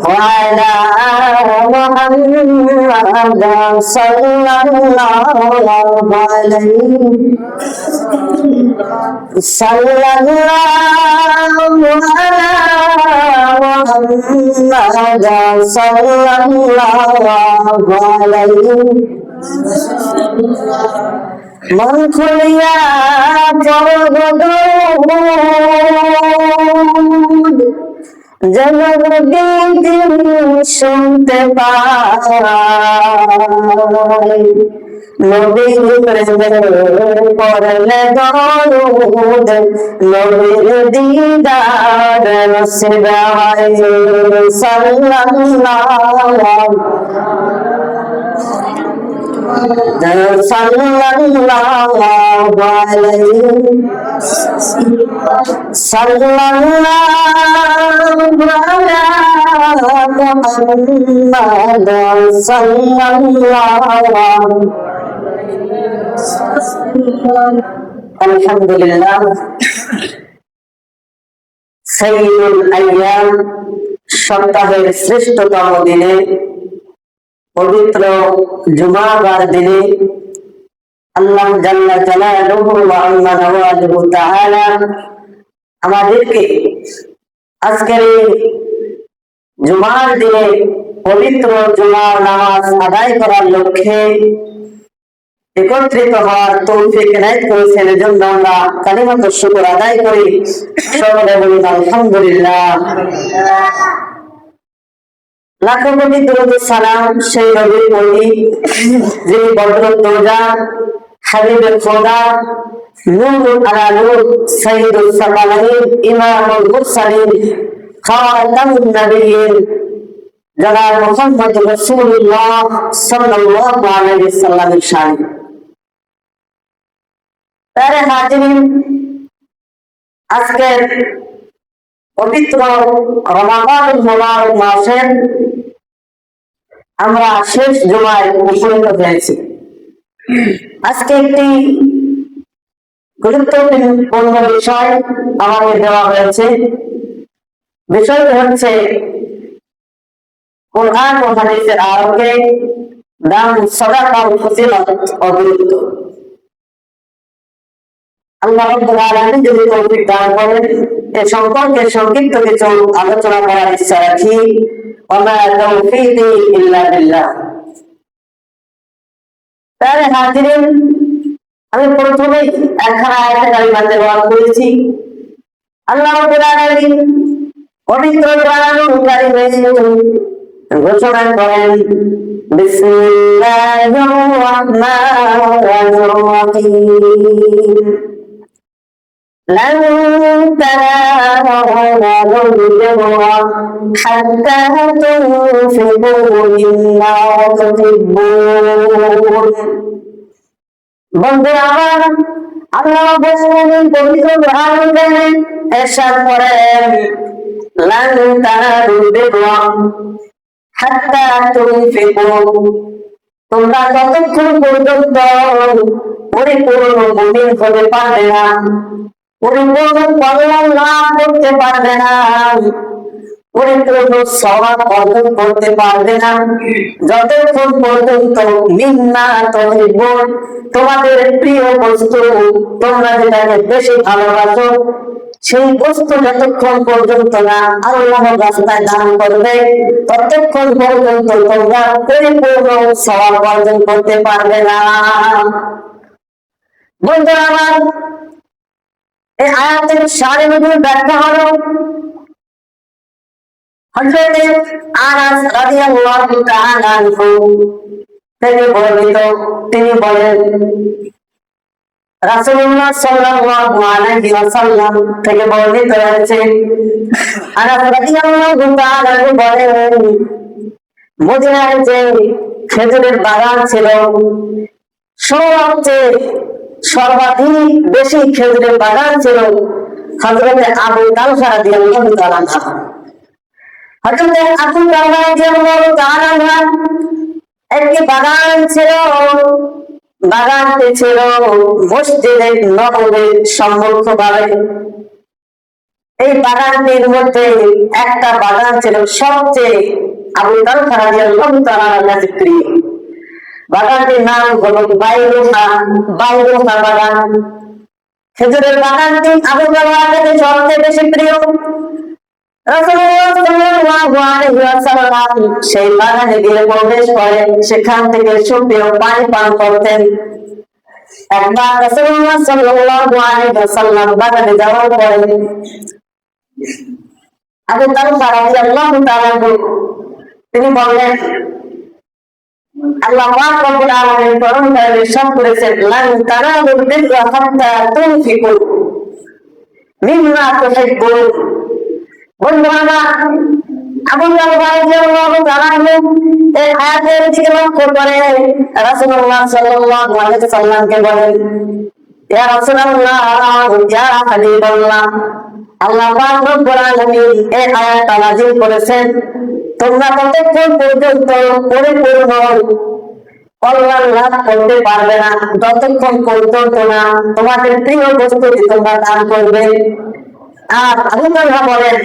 وعلى محمد صلى الله عليه صلى الله على محمد صلى الله عليه من খুলিয়া জগৎ জগৎ দিন শুনতে পায় নবীর প্রেমে পড়লে দরুদ নবীর দিদার নসিব হয় সাল্লাল্লাহু sallallahu alayhi sallallahu ala Muhammad sallallahu alhamdulillah sayyidul ayyam সপ্তাহের শ্রেষ্ঠতম দিনে পবিত্র জুমাবার দিনে আল্লাহ জাল্লা জালালুহু ওয়া আম্মা নওয়াজুহু তাআলা আমাদেরকে আজকের এই জুমার দিনে পবিত্র জুমার নামাজ আদায় করার লক্ষ্যে একত্রিত হওয়ার তৌফিক এনায়েত করেছেন। এজন্য আমরা কালিমাতুশ শুকর আদায় করি। সকলে বলি আলহামদুলিল্লাহ। লাখো কোটি দরুদ সালাম সেই নবীর প্রতি যিনি বদরুদ্দোজা হাবিবে খোদা নূরুল আলা নূর সাইয়্যিদুস সামালাইন ইমামুল মুরসালিন খাতামুন নবিয়্যিন জনাব মুহাম্মদ রাসূলুল্লাহ সাল্লাল্লাহু আলাইহি ওয়াসাল্লামের শান। তারে হাজিরিন, আজকের পবিত্র রমাদানুল মুবারক মাসের আমরা শেষ জুমায় উপনীত হয়েছি। আজকে একটি গুরুত্বপূর্ণ বিষয় আমাদের দেওয়া হয়েছে। বিষয়টি হচ্ছে কোরআন ও হাদিসের আলোকে দান, সাদাকা ও ফজিলত ও গুরুত্ব। আল্লাহ রাব্বুল আলামিন যদি তৌফিক দান করেন এ সম্পর্কে সংক্ষিপ্ত কিছু আলোচনা করার ইচ্ছা রাখি। ওয়া তাওফীকি ইল্লা বিল্লাহ। তাহলে হাজিরিন, আমি প্রথমেই একখানা আয়াতে কারিমা তেলাওয়াত করেছি। আল্লাহ রাব্বুল আলামিন পবিত্র কোরআনুল কারীমে ঘোষণা করেন, বিসমিল্লাহির রহমানির রহিম, لن تنالوا البر حتى تنفقوا مما تحبون। বন্ধুরা আমার, আল্লাহ বলেন পবিত্র কোরআনে ইরশাদ করেন, লান তানালুল বিররা হাত্তা তুনফিকু, তোমরা ততক্ষণ পর্যন্ত পরিপূর্ণ মুমিন হতে পারবে না, পরিপূর্ণ কল্যাণ লাভ করতে পারবে না, পরিপূর্ণ সওয়াব অর্জন করতে পারবে না যতক্ষণ পর্যন্ত মিম্মা তুহিব্বুন, তোমাদের প্রিয় বস্তু, তোমরা যেটাকে বেশি ভালোবাসো সেই বস্তু যতক্ষণ পর্যন্ত না আল্লাহর রাস্তায় দান করবে ততক্ষণ পর্যন্ত তোমরা পরিপূর্ণ সওয়াব অর্জন করতে পারবে না। বন্ধুরা আমার, এই আয়াতের সারমর্ম ব্যাখ্যা হলো হযরত আনাস রাদিয়াল্লাহু তাআলা আনহু থেকে বর্ণিত, তিনি বলেন রাসূলুল্লাহ সাল্লাল্লাহু আলাইহি ওয়াসাল্লাম থেকে বর্ণিত হয়েছে, আনাস রাদিয়াল্লাহু তাআলা বলেন, মদিনায় যে খেজুরের বাগান ছিল সবচেয়ে সর্বাধিক বেশি খেজুরের বাগান ছিল হযরত আবু তালহা রাদিয়াল্লাহু তাআলা। হযরত আবু তালহা রাদিয়াল্লাহু তাআলা একটি বাগান ছিল, বাগানটি ছিল মসজিদে নববীর সম্মুখভাবে। এই বাগানটির মধ্যে একটা বাগান ছিল সবচেয়ে আবু তালহা রাদিয়াল্লাহু তাআলার কাছে প্রিয়। বাগানটির নাম হলো বাইরুহা বাগান। খেজুরের বাগানটি আবু তালহার কাছে সবচেয়ে বেশি প্রিয়। রাসূলুল্লাহ সাল্লাল্লাহু আলাইহি ওয়াসাল্লাম সেই বাগানে গিয়ে প্রবেশ করে সেখান থেকে সুপেয় পানি পান করতেন। একবার রাসূলুল্লাহ সাল্লাল্লাহু আলাইহি ওয়াসাল্লাম বাগানে যাওয়ার পরে আবু তালহা রাদিয়াল্লাহু তাআলা তিনি বললেন, আল্লাহ পাক রব্বুল আলামিন কোরআন কারিমে ইরশাদ করেছেন, লান তানালুল বিররা হাত্তা তুনফিকু মিম্মা তুহিব্বুন। বন্ধুরা, আবু তালহা রাদিয়াল্লাহু তাআলা এই আয়াতের দিকে লক্ষ্য করে রাসূলুল্লাহ সাল্লাল্লাহু আলাইহি ওয়াসাল্লামকে বলেন, ইয়া রাসূলুল্লাহ, ইয়া হাবিবাল্লাহ, আল্লাহ পাক রব্বুল আলামিন এই আয়াতটা নাযিল করেছেন, তোমরা ততক্ষণ পর্যন্ত পরিপূর্ণ কল্যাণ লাভ করতে পারবে না যতক্ষণ পর্যন্ত না তোমাদের প্রিয় বস্তুটি তোমরা দান করবে। আর আবু তালহা বলেন,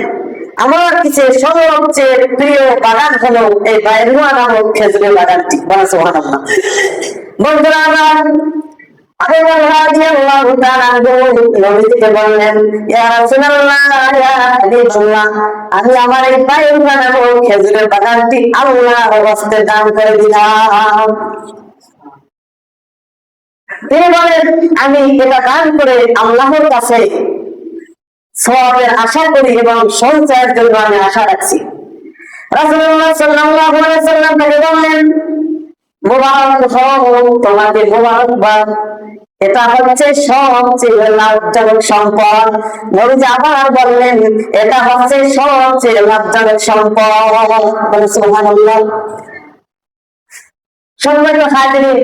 আমার কাছে সবচেয়ে প্রিয় বাগান হলো এই বাইরুহা নামক খেজুরের বাগানটি। সুবহানাল্লাহ। বন্ধুরা, আবু তালহা রাদিয়াল্লাহু তাআলা নবীকে বললেন, ইয়া রাসূলুল্লাহ, ইয়া হাবিবাল্লাহ, আমি আমার এই বাইরুহা নামক খেজুরের বাগানটি আল্লাহর রাস্তে দান করে দিলাম। তিনি বলেন, আমি এটা দান করে আল্লাহর কাছে সওয়াবের আশা করি এবং সঞ্চয়ের জন্য আমি আশা রাখছি। রাসূলুল্লাহ সাল্লাল্লাহু আলাইহি ওয়াসাল্লাম তাকে বললেন, মুবারক হও, তোমাকে মুবারকবাদ, এটা হচ্ছে সবচেয়ে লাভজনক সম্পদ। নবীজি আবার বললেন, এটা হচ্ছে সবচেয়ে লাভজনক সম্পদ। সুবহানাল্লাহ। সম্মানিত হাজিরিন,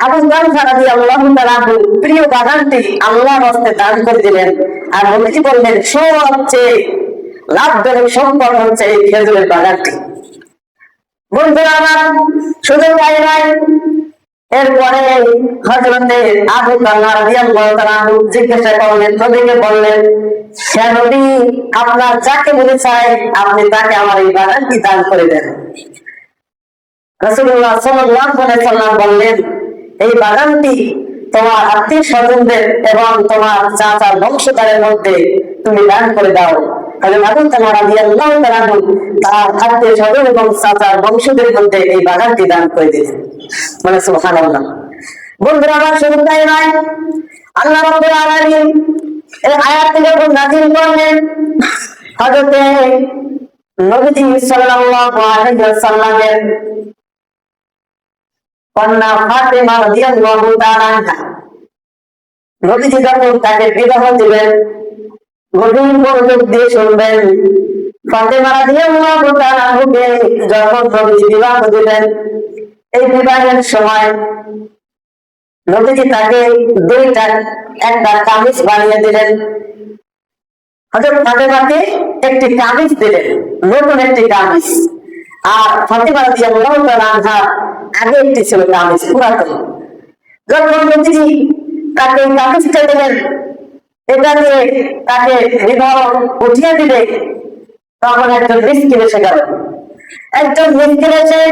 আবু তালহা রাদিয়াল্লাহু তাআলা প্রিয় বাগানটি আল্লাহর রাস্তে দান করে দিলেন। আর নবীজি বললেন, সবচেয়ে লাভজনক সম্পদ হচ্ছে এই খেজুরের বাগানটি। বন্ধুরা আমার, শুধু তাই নয়, এরপরে হযরতে আবু তালহা রাদিয়াল্লাহু তাআলা জিজ্ঞাসা করলেন, নবীকে বললেন, হে নবী, আপনার যাকে মনে চায় আপনি তাকে আমার এই বাগানটি দান করে দেন। রাসূলুল্লাহ সাল্লাল্লাহু আলাইহি ওয়াসাল্লাম বললেন, এই বাগানটি তোমার আত্মীয় স্বজনদের এবং তোমার চাচার বংশধরের মধ্যে তুমি দান করে দাও। আবু তালহা রাদিয়াল্লাহু তাআলা তার আত্মীয় স্বজন এবং চাচার বংশধরের মধ্যে এই বাগানটি দান করে দিলেন। সুবহানাল্লাহ। বন্ধুরা আমার, শুধু তাই নয়, আল্লাহ রাব্বুল আলামিন এই আয়াতটি যখন নাযিল করলেন, হযরতে নবীজি সাল্লাল্লাহু আলাইহি ওয়াসাল্লামের কন্যা ফাতেমা রাদিয়াল্লাহু তাআলা আনহা, নবীজি যখন তাকে বিবাহ দিবেন, গভীর মনোযোগ দিয়ে শুনবেন। ফাতেমা রাদিয়াল্লাহু তাআলা আনহাকে যখন নবীজি বিবাহ দিবেন, এই বিবাহের সময় নবীজি তাকে একটা কামিজ বানিয়ে দিলেন। হযরত ফাতেমাকে একটি কামিজ দিলেন, নতুন একটি কামিজ। আর ফাতেমা রাদিয়াল্লাহু তাআলা আনহা আগে একটি ছিল কামিজ, পুরাতন। যখন নবীজি তাকে কামিজটা দিলেন, এটা দিয়ে তাকে বিবাহ উঠিয়ে দিলে, তখন একজন মিসকিন এসে গেল। একজন মিসকিন এসে,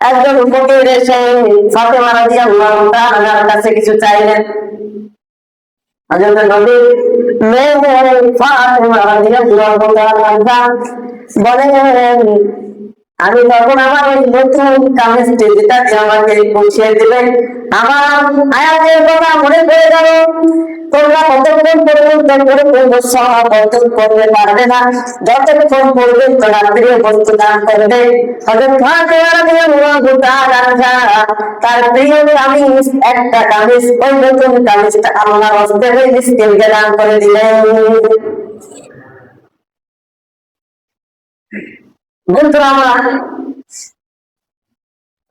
একজন ফকির এসে ফাতেমা রাদিয়াল্লাহু তাআলার কাছে কিছু চাইলেন। হযরত নবী মেয়ে ফাতেমা রাদিয়াল্লাহু তাআলা বলেন, আমি তখন আমার ওই নতুন কামিজটি যেটাকে আমাকে পৌঁছিয়ে দিবেন, আমার আয়াতের কথা মনে পড়ে গেল, তোমরা কতক্ষণ পর্যন্ত অর্জন করতে পারবে না যতক্ষণ পর্যন্ত প্রিয় বস্তু দান করবে। তার প্রিয় কামিজ, একটা কামিজ, ওই নতুন কামিজটা আল্লাহর রাস্তায় ওই মিসকিনকে দান করে দিলেন। বন্ধুরা আমার,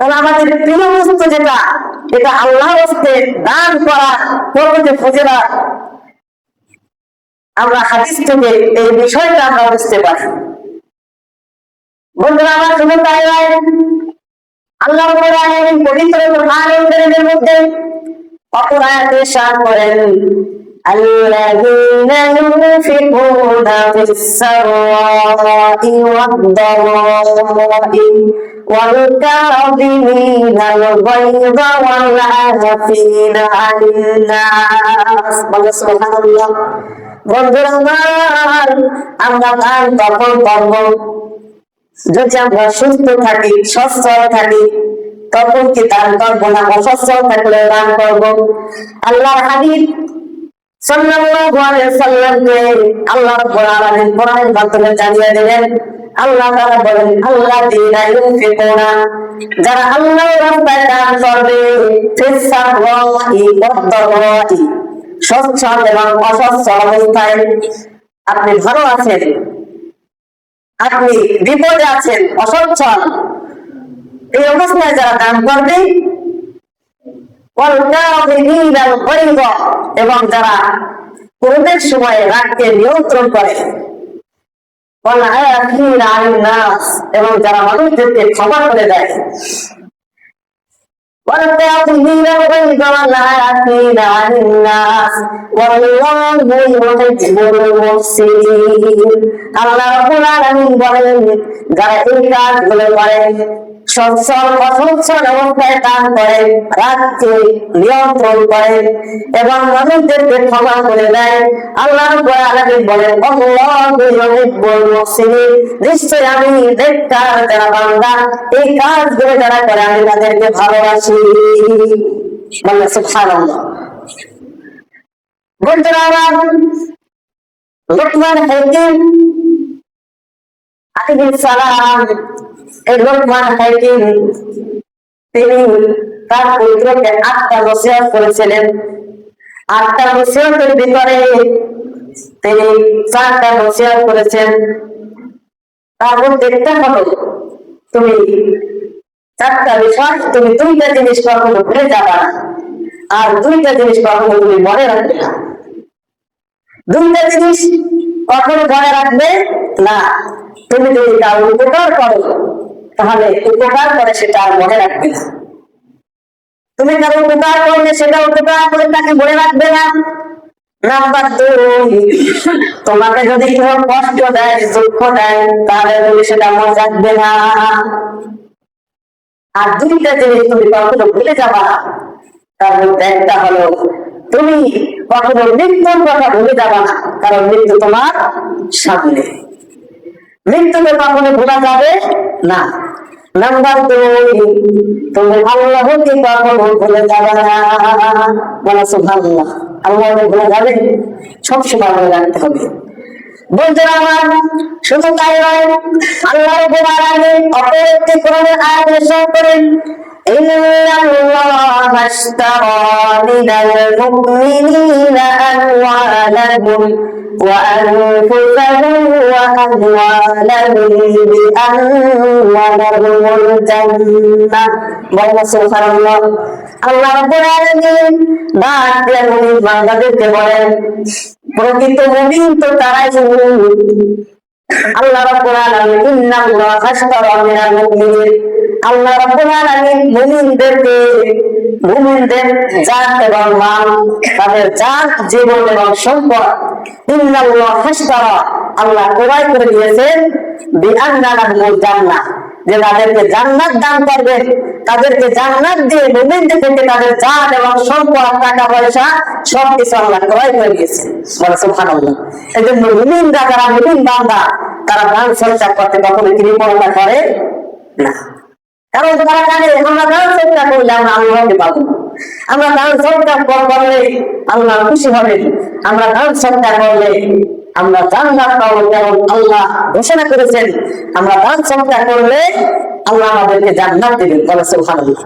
তাহলে আমাদের প্রিয় বস্তু যেটা, এটা আল্লাহর রাস্তায় দান করা করবো যে ফজিলত, আমরা হাদিস থেকে এই বিষয়টা আমরা বুঝতে পারি। বন্ধুরা আমার, শুধু তাই নয়, আল্লাহ পবিত্র কুরআনের মধ্যে অপর আয়াতে ইরশাদ করেন, الذين ينفقون في السراء والضراء والكاظمين الغيظ والعافين عن الناس সুবহানাল্লাহ। বন্ধুরা আমার, আমরা দান তখন করব যদি আমরা সুস্থ থাকি, সচ্ছল থাকি, তখন কি দান করবো না? অসচ্ছল থাকলে দান করবো? আল্লাহর হাবিব সাল্লাল্লাহু আলাইহি ওয়াসাল্লামকে আল্লাহ রাব্বুল আলামিন কোরআনের মাধ্যমে জানিয়ে দিলেন। আল্লাহ তাআলা বলেন, আল্লাযীনা ইউনফিকুনা, যারা আল্লাহর রাস্তায় দান করবে, ফিস সাররাই ওয়াদ-দাররাই, সচ্ছল এবং অসচ্ছল অবস্থায়। আপনি ভালো আছেন, আপনি বিপদে আছেন, অসচ্ছল, এই অবস্থায় যারা দান করবে, এবং যারা ক্রোধের সময় রাগকে নিয়ন্ত্রণ করে, এবং যারা মানুষদেরকে ক্ষমা করে দেয়, আল্লাহ রাব্বুল আলামিন বলেন, যারা এই কাজগুলো করে, সচ্ছল অসচ্ছল অবস্থায় দান করে, রাগকে নিয়ন্ত্রণ করে এবং মানুষদেরকে ক্ষমা করে দেয়, আল্লাহ রাব্বুল আলামিন বলেন, আল্লাহু ইউহিব্বুল মুহসিনিন, নিশ্চয় আমি নেককার যারা বান্দা, এই কাজগুলো যারা করে আমি তাদেরকে ভালোবাসি। বলেন সুবহানাল্লাহ। বন্ধুরা আমার, লুকমান হাকিম আলাইহিস সালাম, এই লুকমান হাকিম তিনি তার পুত্রকে 8টা নসিহত করেছিলেন। 8টা নসিহতের ভিতরে তিনি 4টা নসিহত করেছেন। তার মধ্যে একটা হলো, তুমি 4টা বিষয়, তুমি 2টা জিনিস কখনো ভুলে যাবা না, আর 2টা জিনিস কখনো তুমি মনে রাখবে না। 2টা জিনিস কখনো মনে রাখবে না। তুমি যদি কারো উপকার করো, তাহলে উপকার করে সেটা আর মনে রাখবে না। তুমি কারো উপকার করলে সেটা উপকার করে তাকে মনে রাখবে না। নাম্বার 2, তোমাকে যদি কেউ কষ্ট দেয়, দুঃখ দেয়, তাহলে তুমি সেটা মনে রাখবে না। আর 2টা জিনিস তুমি কখনো ভুলে যাবা না। তার মধ্যে একটা হলো, তুমি কখনো মৃত্যুর কথা ভুলে যাবা না, কারণ মৃত্যু তোমার সামনে। মৃত্যুকে কখনো ভোলা যাবে না। নাম্বার 2, তুমি আল্লাহকে কখনো ভুলে যাবে না। বলা সুবহানাল্লাহ। আল্লাহকে ভুলে যাবে, সবসময় মনে রাখতে হবে। বন্ধুরা আমার, শুধু তাই নয়, আল্লাহ রাব্বুল আলামিন অপর একটি কোরআনের আয়াত ইরশাদ করেন, ইন্নাল্লাহা আশতারা মিনাল মুমিনিনা আমওয়ালাহুম ওয়া আনফুসাহুম ওয়া আমওয়ালাহুম বিআন্না লাহুমুল জান্নাহ। বলা সুবহানাল্লাহ। আল্লাহ রাব্বুল আলামিন মুমিন বান্দাদেরকে বলেন, প্রকৃত মুমিন তো তারাই আল্লাহ রাব্বুল আলামিন ইন্নাল্লাহা আশতারা মিনাল মুমিনিন, আল্লাহ রাব্বুল আলামিন মুমিনদের জান এবং মাল, তাদের জান, জীবন এবং সম্পদ, ইন্নাল্লাহা আশতারা, আল্লাহ ক্রয় করে দিয়েছেন, বিআন্না লাহুমুল জান্নাহ, যে তাদেরকে জান্নাত দান করবে, তাদেরকে জান্নাত দিয়ে মুমিনদের থেকে তাদের জান এবং সম্পদ, টাকা পয়সা সবকিছু আল্লাহ ক্রয় করে দিয়েছেন। বলা সুবহানাল্লাহ। এজন্য মুমিনরা, যারা মুমিন বান্দা, তারা দান সঞ্চয় করতে কখনো কৃপণতা করে না। কারণ তারা জানে, আমরা দান সঞ্চয় করলে আমরা আল্লাহকে পাবো, আমরা দান সঞ্চয় করলে আল্লাহ খুশি হবেন, আমরা দান সঞ্চয় করলে আমরা জান্নাত পাবো। যেমন আল্লাহ ঘোষণা করেছেন, আমরা দান সঞ্চয় করলে আল্লাহ আমাদেরকে জান্নাত দিবেন। বলা সুবহানাল্লাহ।